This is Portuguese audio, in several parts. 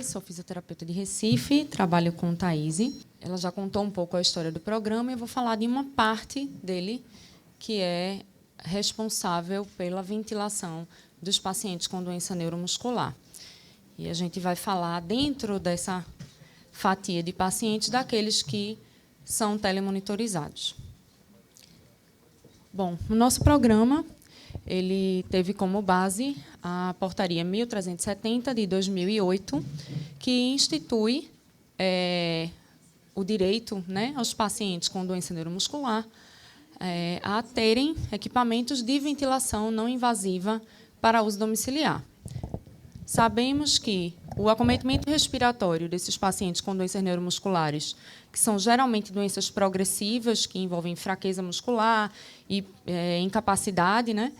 sou fisioterapeuta de Recife, trabalho com Thaíse. Ela já contou um pouco a história do programa e eu vou falar de uma parte dele que é responsável pela ventilação dos pacientes com doença neuromuscular. E a gente vai falar, dentro dessa fatia de pacientes, daqueles que são telemonitorizados. Bom, o nosso programa ele teve como base a Portaria 1370, de 2008, que institui o direito, né, aos pacientes com doença neuromuscular a terem equipamentos de ventilação não invasiva para uso domiciliar. Sabemos que o acometimento respiratório desses pacientes com doenças neuromusculares, que são geralmente doenças progressivas, que envolvem fraqueza muscular e incapacidade, né,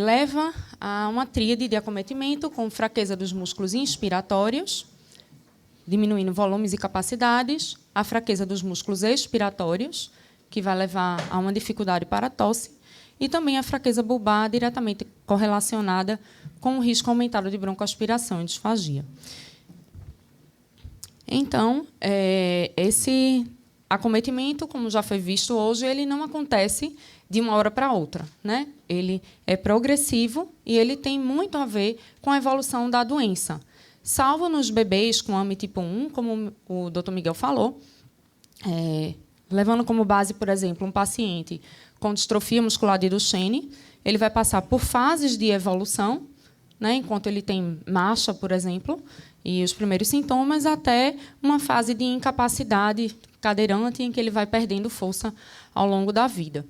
leva a uma tríade de acometimento com fraqueza dos músculos inspiratórios, diminuindo volumes e capacidades, a fraqueza dos músculos expiratórios, que vai levar a uma dificuldade para a tosse, e também a fraqueza bulbar, diretamente correlacionada com o risco aumentado de broncoaspiração e disfagia. Então, esse acometimento, como já foi visto hoje, ele não acontece de uma hora para outra, né? Ele é progressivo e ele tem muito a ver com a evolução da doença. Salvo nos bebês com AME tipo 1, como o Dr. Miguel falou, levando como base, por exemplo, um paciente com distrofia muscular de Duchenne, ele vai passar por fases de evolução, né, enquanto ele tem marcha, por exemplo, e os primeiros sintomas, até uma fase de incapacidade cadeirante, em que ele vai perdendo força ao longo da vida.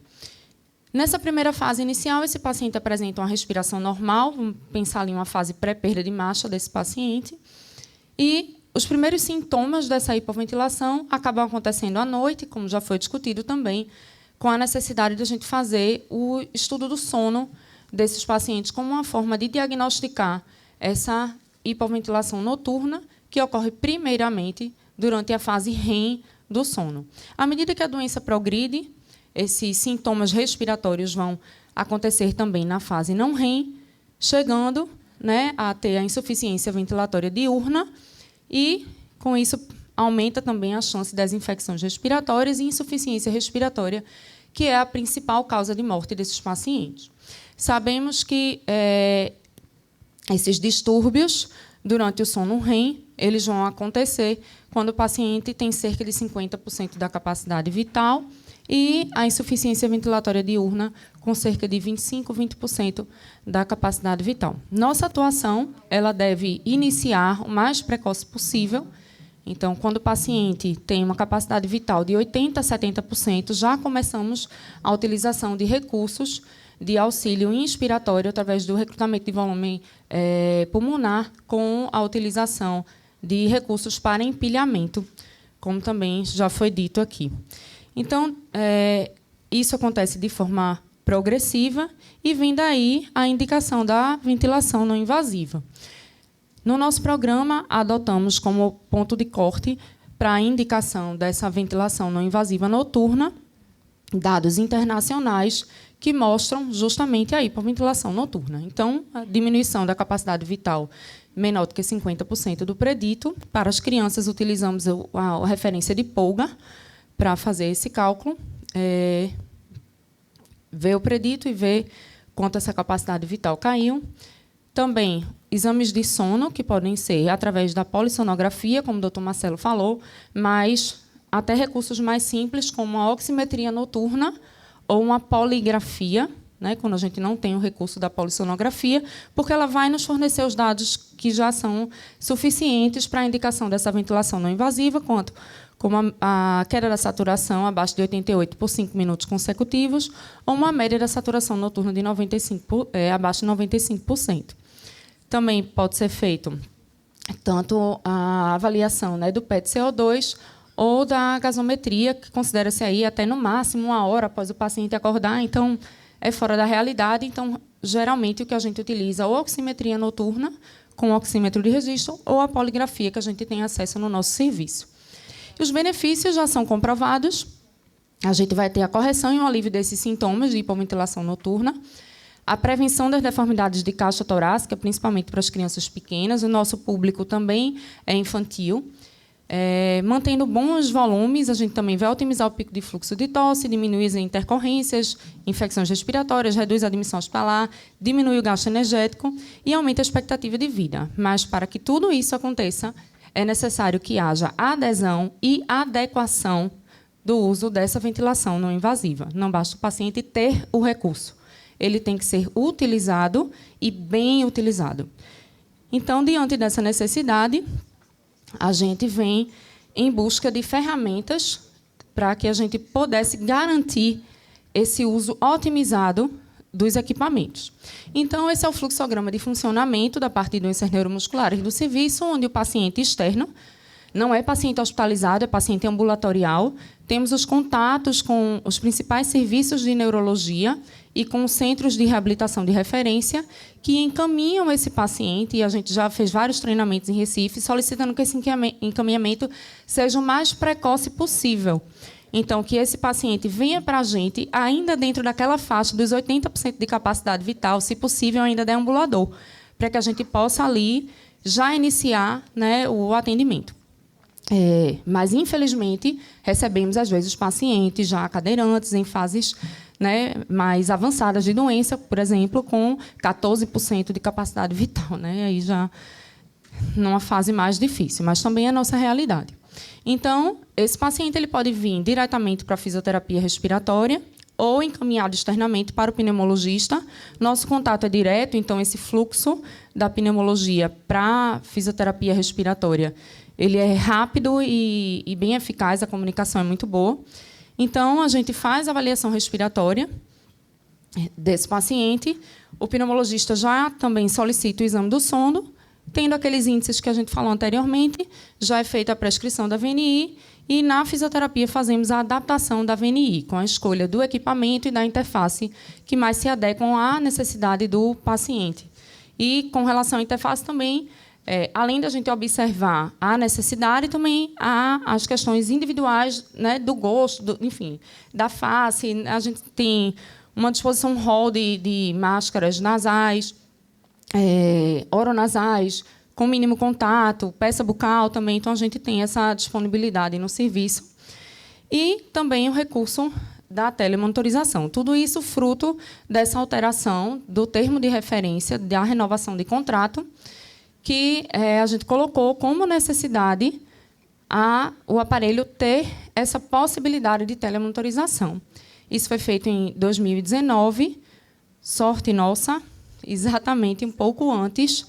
Nessa primeira fase inicial, esse paciente apresenta uma respiração normal, vamos pensar ali em uma fase pré-perda de marcha desse paciente, e os primeiros sintomas dessa hipoventilação acabam acontecendo à noite, como já foi discutido também, com a necessidade de a gente fazer o estudo do sono desses pacientes como uma forma de diagnosticar essa hipoventilação noturna, que ocorre primeiramente durante a fase REM do sono. À medida que a doença progride, esses sintomas respiratórios vão acontecer também na fase não REM, chegando, né, a ter a insuficiência ventilatória diurna, e, com isso, aumenta também a chance das infecções respiratórias e insuficiência respiratória, que é a principal causa de morte desses pacientes. Sabemos que esses distúrbios, durante o sono REM, eles vão acontecer quando o paciente tem cerca de 50% da capacidade vital e a insuficiência ventilatória diurna com cerca de 25%, 20% da capacidade vital. Nossa atuação ela deve iniciar o mais precoce possível. Então, quando o paciente tem uma capacidade vital de 80% a 70%, já começamos a utilização de recursos de auxílio inspiratório através do recrutamento de volume pulmonar, com a utilização de recursos para empilhamento, como também já foi dito aqui. Então, isso acontece de forma progressiva e vem daí a indicação da ventilação não invasiva. No nosso programa, adotamos como ponto de corte para a indicação dessa ventilação não invasiva noturna dados internacionais que mostram justamente a hipoventilação noturna. Então, a diminuição da capacidade vital menor do que 50% do predito. Para as crianças, utilizamos a referência de Polgar para fazer esse cálculo, ver o predito e ver quanto essa capacidade vital caiu. Também exames de sono, que podem ser através da polissonografia, como o Dr. Marcelo falou, mas até recursos mais simples, como a oximetria noturna ou uma poligrafia, né, quando a gente não tem o recurso da polissonografia, porque ela vai nos fornecer os dados que já são suficientes para a indicação dessa ventilação não invasiva, como a queda da saturação abaixo de 88 por 5 minutos consecutivos, ou uma média da saturação noturna de abaixo de 95%. Também pode ser feito tanto a avaliação, né, do PET-CO2 ou da gasometria, que considera-se aí até no máximo 1 hora após o paciente acordar, então é fora da realidade. Então, geralmente, o que a gente utiliza é ou a oximetria noturna, com o oxímetro de registro, ou a poligrafia, que a gente tem acesso no nosso serviço. E os benefícios já são comprovados. A gente vai ter a correção e o alívio desses sintomas de hipoventilação noturna, A prevenção das deformidades de caixa torácica, principalmente para as crianças pequenas, o nosso público também é infantil. Mantendo bons volumes, a gente também vai otimizar o pico de fluxo de tosse, diminuir as intercorrências, infecções respiratórias, reduz a admissão hospitalar, diminui o gasto energético e aumenta a expectativa de vida. Mas, para que tudo isso aconteça, é necessário que haja adesão e adequação do uso dessa ventilação não invasiva. Não basta o paciente ter o recurso. Ele tem que ser utilizado e bem utilizado. Então, diante dessa necessidade, a gente vem em busca de ferramentas para que a gente pudesse garantir esse uso otimizado dos equipamentos. Então, esse é o fluxograma de funcionamento da parte de doenças neuromusculares do serviço, onde o paciente externo não é paciente hospitalizado, é paciente ambulatorial. Temos os contatos com os principais serviços de neurologia e com os centros de reabilitação de referência que encaminham esse paciente, e a gente já fez vários treinamentos em Recife, solicitando que esse encaminhamento seja o mais precoce possível. Então, que esse paciente venha para a gente ainda dentro daquela faixa dos 80% de capacidade vital, se possível, ainda deambulador, para que a gente possa ali já iniciar, né, o atendimento. Mas, infelizmente, recebemos, às vezes, pacientes já cadeirantes em fases, né, mais avançadas de doença, por exemplo, com 14% de capacidade vital, né, aí já numa fase mais difícil, mas também é a nossa realidade. Então, esse paciente ele pode vir diretamente para a fisioterapia respiratória ou encaminhado externamente para o pneumologista. Nosso contato é direto, então esse fluxo da pneumologia para a fisioterapia respiratória ele é rápido e bem eficaz, a comunicação é muito boa. Então, a gente faz a avaliação respiratória desse paciente, o pneumologista já também solicita o exame do sono, tendo aqueles índices que a gente falou anteriormente, já é feita a prescrição da VNI, e, na fisioterapia, fazemos a adaptação da VNI, com a escolha do equipamento e da interface que mais se adequam à necessidade do paciente. E, com relação à interface, também, além da gente observar a necessidade, também há as questões individuais, né, do gosto, enfim, da face. A gente tem uma disposição rol de máscaras nasais, oronasais, com mínimo contato, peça bucal também. Então, a gente tem essa disponibilidade no serviço. E também o recurso da telemonitorização. Tudo isso fruto dessa alteração do termo de referência da renovação de contrato, que a gente colocou como necessidade o aparelho ter essa possibilidade de telemonitorização. Isso foi feito em 2019, sorte nossa, exatamente um pouco antes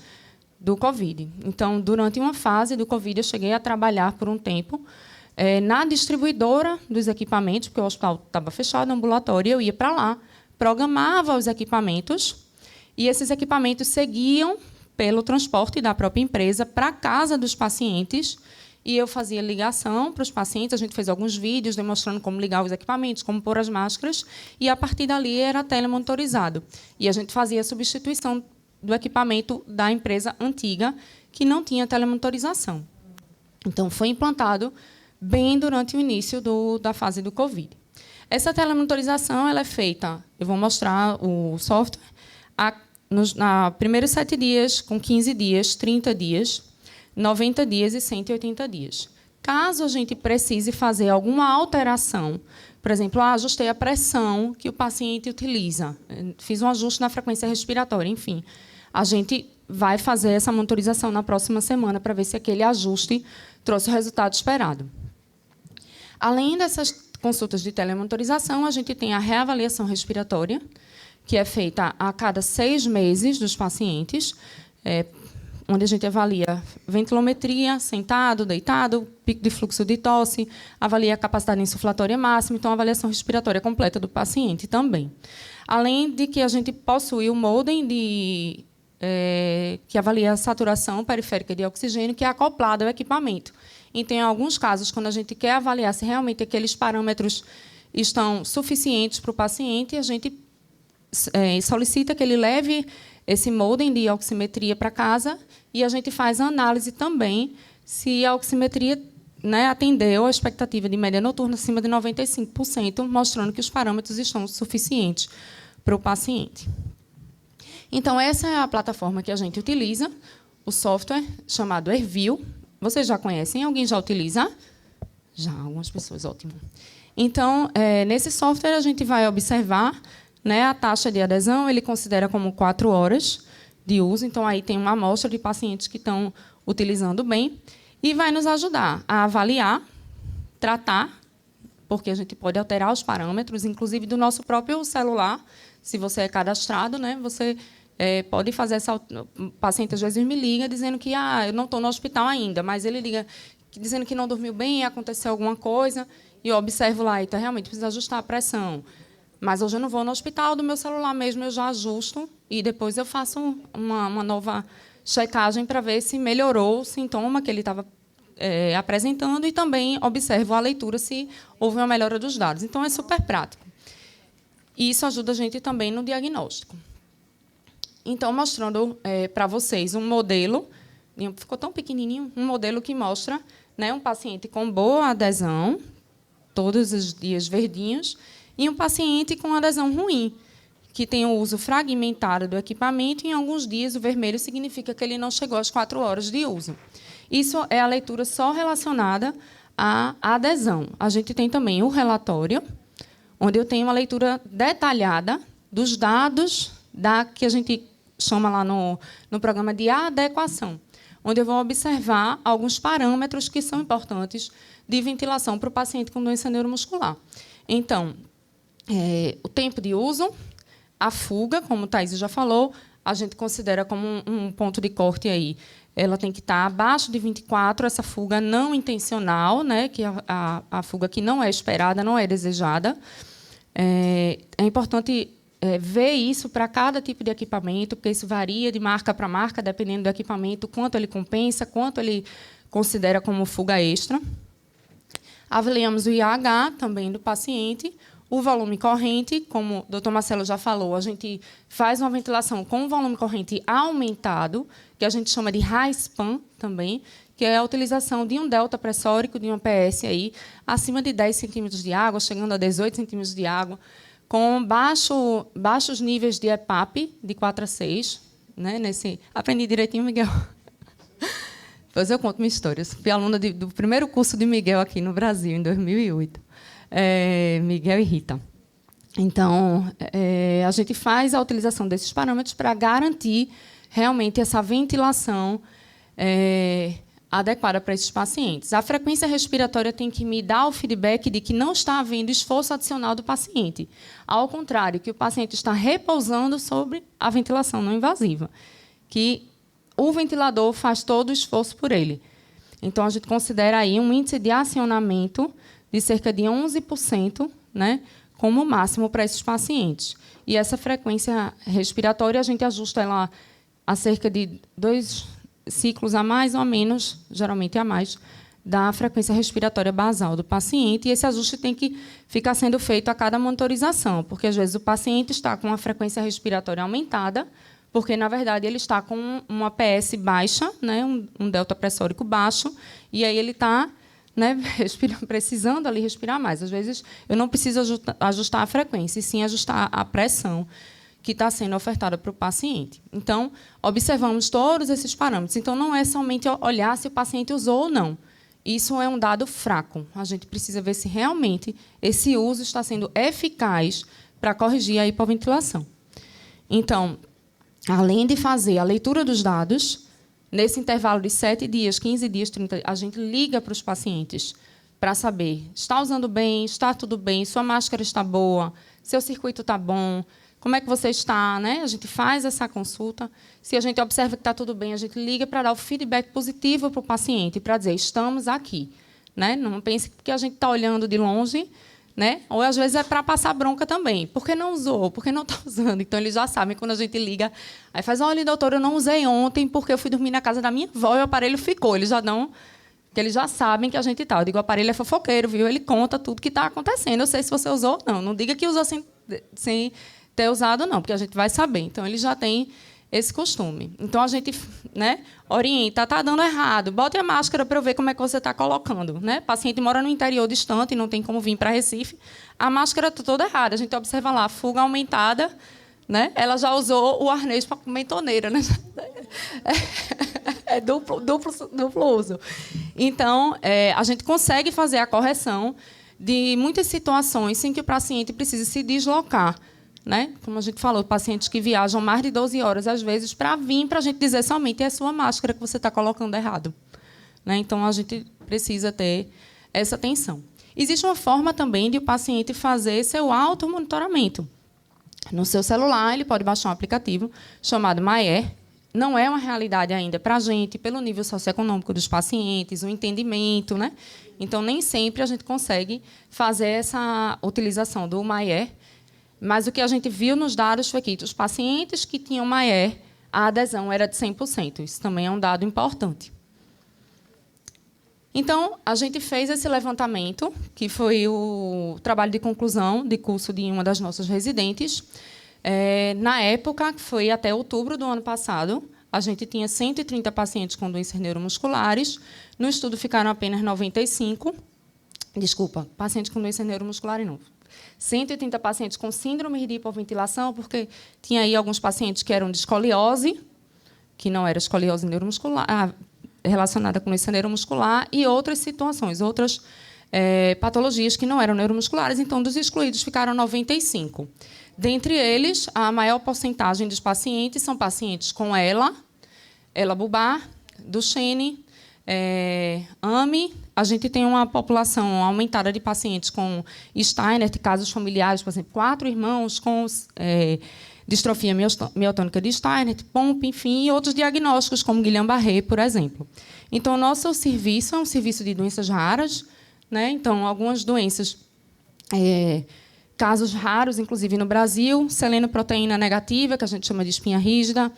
do Covid. Então, durante uma fase do Covid, eu cheguei a trabalhar por um tempo na distribuidora dos equipamentos, porque o hospital estava fechado, ambulatório, eu ia para lá, programava os equipamentos, e esses equipamentos seguiam pelo transporte da própria empresa para a casa dos pacientes, e eu fazia ligação para os pacientes. A gente fez alguns vídeos demonstrando como ligar os equipamentos, como pôr as máscaras, e, a partir dali, era telemonitorizado. E a gente fazia a substituição do equipamento da empresa antiga, que não tinha telemonitorização. Então, foi implantado bem durante o início da fase do Covid. Essa telemonitorização ela é feita, eu vou mostrar o software, nos primeiros 7 dias, com 15 dias, 30 dias, 90 dias e 180 dias. Caso a gente precise fazer alguma alteração, por exemplo, ajustei a pressão que o paciente utiliza, fiz um ajuste na frequência respiratória, enfim, a gente vai fazer essa monitorização na próxima semana para ver se aquele ajuste trouxe o resultado esperado. Além dessas consultas de telemonitorização, a gente tem a reavaliação respiratória, que é feita a cada 6 meses dos pacientes, onde a gente avalia ventilometria, sentado, deitado, pico de fluxo de tosse, avalia a capacidade insuflatória máxima, então a avaliação respiratória completa do paciente também. Além de que a gente possui o modem que avalia a saturação periférica de oxigênio, que é acoplado ao equipamento. Então, em alguns casos, quando a gente quer avaliar se realmente aqueles parâmetros estão suficientes para o paciente, a gente solicita que ele leve esse modem de oximetria para casa, e a gente faz a análise também se a oximetria, né, atendeu a expectativa de média noturna acima de 95%, mostrando que os parâmetros estão suficientes para o paciente. Então, essa é a plataforma que a gente utiliza, o software chamado Ervil. Vocês já conhecem? Alguém já utiliza? Já, algumas pessoas, ótimo. Então, nesse software, a gente vai observar, né, a taxa de adesão, ele considera como 4 horas de uso. Então, aí tem uma amostra de pacientes que estão utilizando bem e vai nos ajudar a avaliar, tratar, porque a gente pode alterar os parâmetros, inclusive do nosso próprio celular. Se você é cadastrado, né, você pode fazer essa... O paciente, às vezes, me liga dizendo que eu não estou no hospital ainda, mas ele liga dizendo que não dormiu bem, aconteceu alguma coisa, e eu observo lá, então, realmente, precisa ajustar a pressão. Mas hoje eu não vou no hospital, do meu celular mesmo eu já ajusto, e depois eu faço uma nova checagem para ver se melhorou o sintoma que ele estava apresentando, e também observo a leitura se houve uma melhora dos dados. Então, é super prático. E isso ajuda a gente também no diagnóstico. Então, mostrando para vocês um modelo, ficou tão pequenininho, um modelo que mostra, né, um paciente com boa adesão, todos os dias verdinhos, e um paciente com adesão ruim, que tem o uso fragmentado do equipamento, e em alguns dias o vermelho significa que ele não chegou às 4 horas de uso. Isso é a leitura só relacionada à adesão. A gente tem também o relatório, onde eu tenho uma leitura detalhada dos dados que a gente chama lá no programa de adequação, onde eu vou observar alguns parâmetros que são importantes de ventilação para o paciente com doença neuromuscular. Então, o tempo de uso, a fuga, como o Thaís já falou, a gente considera como um ponto de corte aí. Ela tem que estar abaixo de 24, essa fuga não intencional, né, que a fuga que não é esperada, não é desejada. É importante ver isso para cada tipo de equipamento, porque isso varia de marca para marca, dependendo do equipamento, quanto ele compensa, quanto ele considera como fuga extra. Avaliamos o IAH também do paciente, o volume corrente, como o Dr. Marcelo já falou, a gente faz uma ventilação com volume corrente aumentado, que a gente chama de high span também, que é a utilização de um delta pressórico, de um PS aí, acima de 10 centímetros de água, chegando a 18 centímetros de água, com baixos níveis de EPAP, de 4 a 6. Né, aprendi direitinho, Miguel. Depois eu conto minha história. Eu fui aluna do primeiro curso de Miguel aqui no Brasil, em 2008. Miguel e Rita. Então, a gente faz a utilização desses parâmetros para garantir realmente essa ventilação adequada para esses pacientes. A frequência respiratória tem que me dar o feedback de que não está havendo esforço adicional do paciente. Ao contrário, que o paciente está repousando sobre a ventilação não invasiva, que o ventilador faz todo o esforço por ele. Então, a gente considera aí um índice de acionamento de cerca de 11%, né, como máximo para esses pacientes. E essa frequência respiratória, a gente ajusta ela a cerca de 2 ciclos a mais ou a menos, geralmente a mais, da frequência respiratória basal do paciente. E esse ajuste tem que ficar sendo feito a cada monitorização, porque, às vezes, o paciente está com a frequência respiratória aumentada, porque, na verdade, ele está com uma PS baixa, né, um delta pressórico baixo, e aí ele está, né, precisando ali respirar mais. Às vezes, eu não preciso ajustar a frequência, e sim ajustar a pressão que está sendo ofertada para o paciente. Então, observamos todos esses parâmetros. Então, não é somente olhar se o paciente usou ou não. Isso é um dado fraco. A gente precisa ver se realmente esse uso está sendo eficaz para corrigir a hipoventilação. Então, além de fazer a leitura dos dados, nesse intervalo de 7 dias, 15 dias, 30, a gente liga para os pacientes para saber, está usando bem, está tudo bem, sua máscara está boa, seu circuito está bom, como é que você está, né? A gente faz essa consulta. Se a gente observa que está tudo bem, a gente liga para dar o feedback positivo para o paciente, para dizer, estamos aqui. Né? Não pense que a gente está olhando de longe, né? Ou, às vezes, é para passar bronca também. Por que não usou? Por que não está usando? Então, eles já sabem, quando a gente liga, aí faz, olha, doutor, eu não usei ontem porque eu fui dormir na casa da minha avó e o aparelho ficou. Eles já dão... Porque eles já sabem que a gente está. Eu digo, o aparelho é fofoqueiro, viu? Ele conta tudo que está acontecendo. Eu sei se você usou ou não. Não diga que usou sem ter usado, não, porque a gente vai saber. Então, eles já têm esse costume. Então, a gente, né, orienta, está dando errado, bote a máscara para eu ver como é que você está colocando. Né? O paciente mora no interior distante, não tem como vir para Recife, a máscara está toda errada. A gente observa lá, fuga aumentada, né? Ela já usou o arnês para comer torneira, né? É duplo uso. Então, a gente consegue fazer a correção de muitas situações em que o paciente precisa se deslocar, né? Como a gente falou, pacientes que viajam mais de 12 horas, às vezes, para vir para a gente dizer somente é a sua máscara que você está colocando errado. Né? Então, a gente precisa ter essa atenção. Existe uma forma também de o paciente fazer seu automonitoramento. No seu celular, ele pode baixar um aplicativo chamado Maier. Não é uma realidade ainda para a gente, pelo nível socioeconômico dos pacientes, o entendimento, né? Então, nem sempre a gente consegue fazer essa utilização do Maier, mas o que a gente viu nos dados foi que os pacientes que tinham Maier, a adesão era de 100%. Isso também é um dado importante. Então, a gente fez esse levantamento, que foi o trabalho de conclusão de curso de uma das nossas residentes. Na época, que foi até outubro do ano passado, a gente tinha 130 pacientes com doenças neuromusculares. No estudo ficaram apenas 95. Desculpa, pacientes com doenças neuromusculares não. 130 pacientes com síndrome de hipoventilação, porque tinha aí alguns pacientes que eram de escoliose, que não era escoliose neuromuscular, relacionada com doença neuromuscular, e outras situações, outras patologias que não eram neuromusculares. Então, dos excluídos ficaram 95. Dentre eles, a maior porcentagem dos pacientes são pacientes com ELA bulbar, Duchenne, AME. A gente tem uma população aumentada de pacientes com Steiner, de casos familiares, por exemplo, 4 irmãos com distrofia miotônica de Steiner, POMP, enfim, e outros diagnósticos, como Guillain-Barré, por exemplo. Então, nosso serviço é um serviço de doenças raras, né? Então, algumas doenças, casos raros, inclusive no Brasil, selenoproteína negativa, que a gente chama de espinha rígida,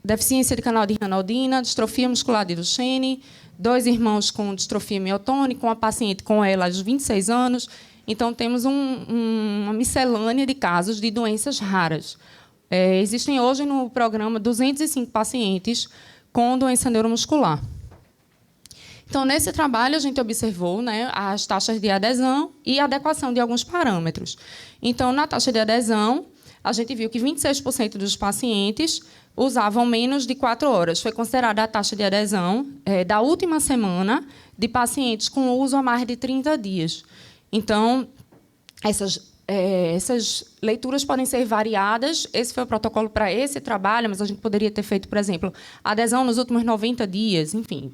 deficiência de canal de Raynaudina, distrofia muscular de Duchenne, 2 irmãos com distrofia miotônica, uma paciente com ela aos 26 anos. Então, temos uma miscelânea de casos de doenças raras. Existem hoje no programa 205 pacientes com doença neuromuscular. Então, nesse trabalho, a gente observou, né, as taxas de adesão e adequação de alguns parâmetros. Então, na taxa de adesão, a gente viu que 26% dos pacientes usavam menos de 4 horas. Foi considerada a taxa de adesão da última semana de pacientes com uso há mais de 30 dias. Então, essas leituras podem ser variadas. Esse foi o protocolo para esse trabalho, mas a gente poderia ter feito, por exemplo, adesão nos últimos 90 dias. Enfim,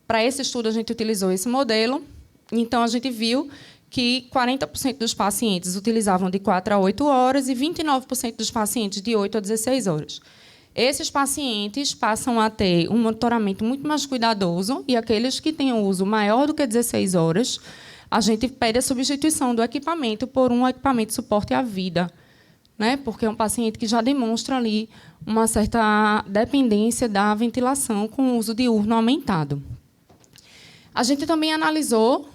para esse estudo, a gente utilizou esse modelo. Então, a gente viu que 40% dos pacientes utilizavam de 4 a 8 horas e 29% dos pacientes de 8 a 16 horas. Esses pacientes passam a ter um monitoramento muito mais cuidadoso, e aqueles que têm um uso maior do que 16 horas, a gente pede a substituição do equipamento por um equipamento de suporte à vida, né? Porque é um paciente que já demonstra ali uma certa dependência da ventilação com o uso diurno aumentado. A gente também analisou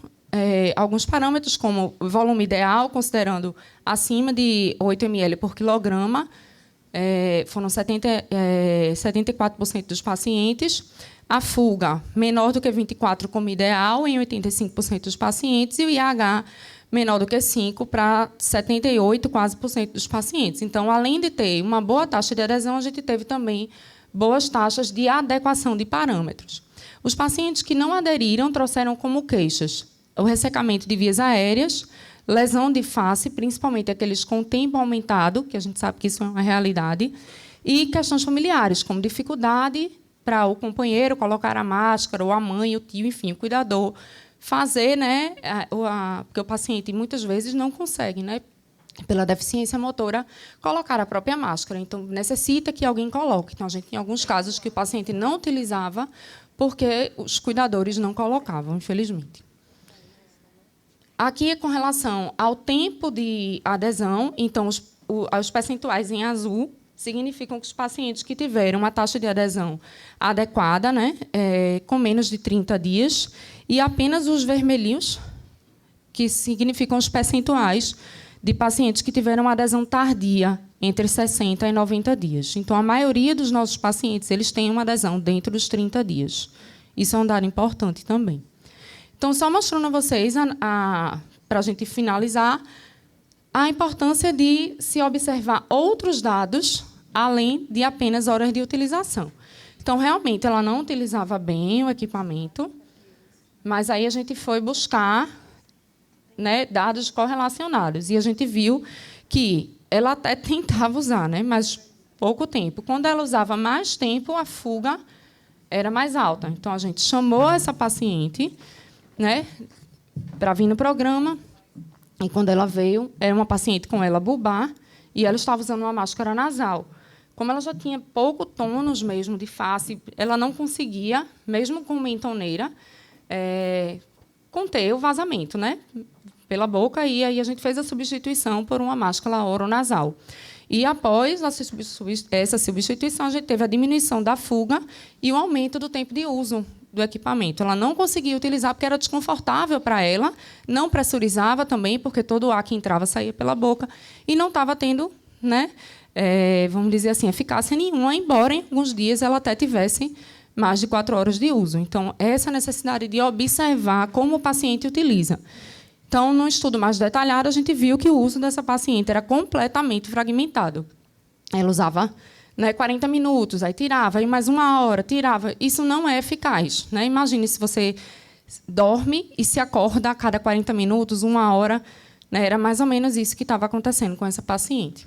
alguns parâmetros, como o volume ideal, considerando acima de 8 ml por quilograma, foram 74% dos pacientes. A fuga, menor do que 24 como ideal, em 85% dos pacientes, e o IH, menor do que 5 para 78%, quase por cento dos pacientes. Então, além de ter uma boa taxa de adesão, a gente teve também boas taxas de adequação de parâmetros. Os pacientes que não aderiram trouxeram como queixas o ressecamento de vias aéreas, lesão de face, principalmente aqueles com tempo aumentado, que a gente sabe que isso é uma realidade, e questões familiares, como dificuldade para o companheiro colocar a máscara, ou a mãe, o tio, enfim, o cuidador, fazer, né, porque o paciente muitas vezes não consegue, né, pela deficiência motora, colocar a própria máscara. Então, necessita que alguém coloque. Então, a gente tem alguns casos que o paciente não utilizava porque os cuidadores não colocavam, infelizmente. Aqui é com relação ao tempo de adesão. Então, os percentuais em azul significam que os pacientes que tiveram uma taxa de adesão adequada, né, com menos de 30 dias, e apenas os vermelhinhos, que significam os percentuais de pacientes que tiveram uma adesão tardia, entre 60 e 90 dias. Então, a maioria dos nossos pacientes eles têm uma adesão dentro dos 30 dias. Isso é um dado importante também. Então, só mostrando a vocês, para a gente finalizar, a importância de se observar outros dados, além de apenas horas de utilização. Então, realmente, ela não utilizava bem o equipamento, mas aí a gente foi buscar, né, dados correlacionados. E a gente viu que ela até tentava usar, né, mas pouco tempo. Quando ela usava mais tempo, a fuga era mais alta. Então, a gente chamou essa paciente, né, para vir no programa. E, quando ela veio, era uma paciente com ela bulbar e ela estava usando uma máscara nasal. Como ela já tinha pouco tônus mesmo de face, ela não conseguia, mesmo com mentoneira, conter o vazamento, né, pela boca. E aí a gente fez a substituição por uma máscara oronasal. E, após essa substituição, a gente teve a diminuição da fuga e o aumento do tempo de uso do equipamento. Ela não conseguia utilizar porque era desconfortável para ela, não pressurizava também, porque todo o ar que entrava saía pela boca, e não estava tendo, né, vamos dizer assim, eficácia nenhuma, embora em alguns dias ela até tivesse mais de 4 horas de uso. Então, essa necessidade de observar como o paciente utiliza. Então, no estudo mais detalhado, a gente viu que o uso dessa paciente era completamente fragmentado. Ela usava, né, 40 minutos, aí tirava, aí mais 1 hora, tirava. Isso não é eficaz, né? Imagine se você dorme e se acorda a cada 40 minutos, 1 hora. Né? Era mais ou menos isso que estava acontecendo com essa paciente.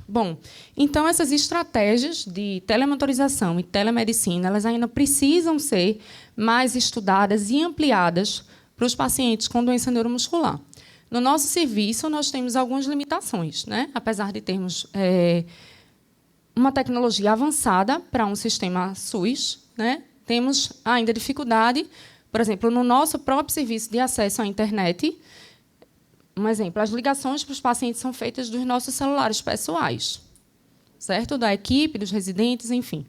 Bom, então, essas estratégias de telemonitorização e telemedicina, elas ainda precisam ser mais estudadas e ampliadas para os pacientes com doença neuromuscular. No nosso serviço, nós temos algumas limitações, né? Apesar de termos uma tecnologia avançada para um sistema SUS, né? Temos ainda dificuldade, por exemplo, no nosso próprio serviço de acesso à internet. Um exemplo, as ligações para os pacientes são feitas dos nossos celulares pessoais, certo? Da equipe, dos residentes, enfim.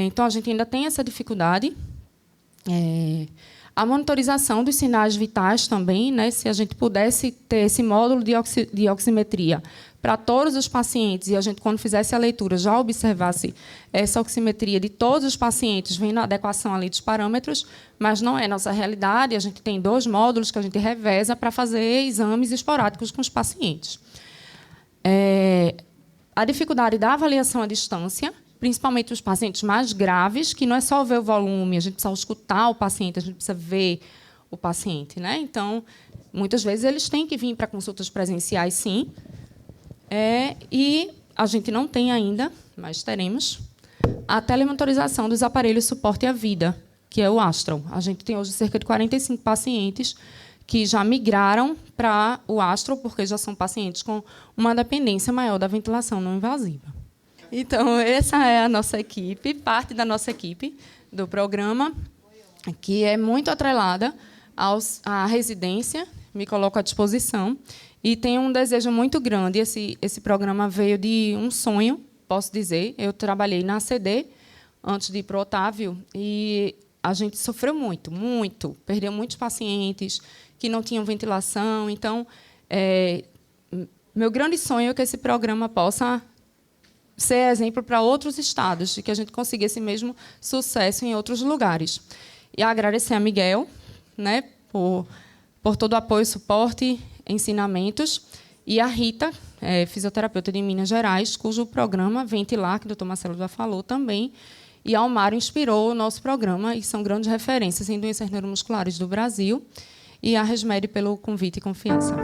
Então, a gente ainda tem essa dificuldade. A monitorização dos sinais vitais também, né? Se a gente pudesse ter esse módulo de oximetria para todos os pacientes e a gente, quando fizesse a leitura, já observasse essa oximetria de todos os pacientes, vendo a adequação ali dos parâmetros, mas não é nossa realidade. A gente tem 2 módulos que a gente reveza para fazer exames esporádicos com os pacientes. A dificuldade da avaliação à distância, principalmente os pacientes mais graves, que não é só ver o volume, a gente precisa escutar o paciente, a gente precisa ver o paciente, né? Então, muitas vezes, eles têm que vir para consultas presenciais, sim. E a gente não tem ainda, mas teremos, a telemonitorização dos aparelhos suporte à vida, que é o Astral. A gente tem hoje cerca de 45 pacientes que já migraram para o Astral, porque já são pacientes com uma dependência maior da ventilação não invasiva. Então, essa é a nossa equipe, parte da nossa equipe do programa, que é muito atrelada à residência, me coloco à disposição, e tenho um desejo muito grande. Esse programa veio de um sonho, posso dizer. Eu trabalhei na ACD antes de ir para o Otávio, e a gente sofreu muito, muito, perdeu muitos pacientes que não tinham ventilação. Então, meu grande sonho é que esse programa possa ser exemplo para outros estados, de que a gente consiga esse mesmo sucesso em outros lugares. E agradecer a Miguel, né, por todo o apoio, suporte, ensinamentos, e a Rita, fisioterapeuta de Minas Gerais, cujo programa Ventilar, que o Dr. Marcelo já falou também, e a Almaro inspirou o nosso programa, e são grandes referências em doenças neuromusculares do Brasil, e a Resmed pelo convite e confiança.